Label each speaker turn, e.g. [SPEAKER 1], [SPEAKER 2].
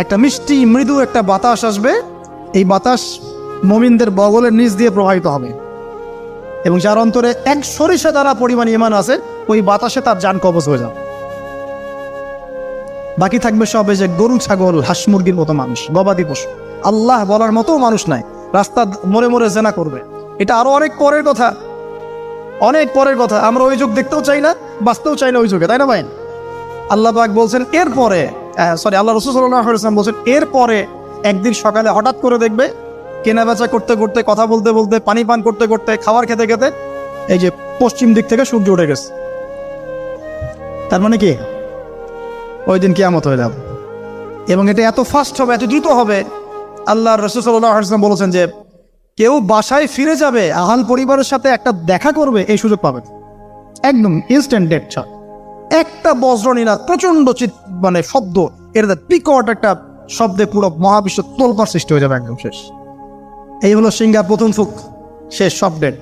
[SPEAKER 1] একটা মিষ্টি মৃদু একটা বাতাস আসবে, এই বাতাস মুমিনদের বগলের নিচ দিয়ে প্রবাহিত হবে, এবং যার অন্তরে এক সরিষা দ্বারা পরিমাণ ঈমান আছে, ওই বাতাসে তার জান কবজ হয়ে যাবে। বাকি থাকবে সব এই যে গরু ছাগল হাঁস মুরগির মতো মানুষ, গবাদি পশু, আল্লাহ বলার মতো মানুষ নাই, রাস্তা মোড়ে মোড়ে জেনা করবে। এটা আরো অনেক পরের কথা, অনেক পরের কথা। আমরা ওই যুগ দেখতেও চাই না, বাঁচতেও চাই না ওই যুগে, তাই না ভাই? আল্লাহ পাক বলছেন এরপরে, আল্লাহ রাসূল সাল্লাল্লাহু আলাইহি ওয়াসাল্লাম বলছেন এরপরে একদিন সকালে হঠাৎ করে দেখবে কেনা বেচা করতে করতে, কথা বলতে বলতে, পানি পান করতে করতে, খাবার খেতে খেতে এই যে পশ্চিম দিক থেকে সূর্য উঠে গেছে। তার মানে কি ওই দিন কিয়ামত হয়ে যাবে, এবং এটা এত ফাস্ট হবে, এত দ্রুত হবে। আল্লাহর রাসূল সাল্লাল্লাহু আলাইহি ওয়াসাল্লাম বলেছেন যে কেউ বাসায় ফিরে যাবে, আহাল পরিবারের সাথে একটা দেখা করবে, এই সুযোগ পাবে একদম ইনস্ট্যান্ট ডেট ছাড়। একটা বজ্রনীলা প্রচন্ড মানে শব্দ, এর বিকট একটা শব্দে পুরো মহাবিশ্ব তোলপাড় সৃষ্টি হয়ে যাবে, একদম শেষ। এই হলো সিংহার প্রথম ফুক, শেষ, সব ডেট।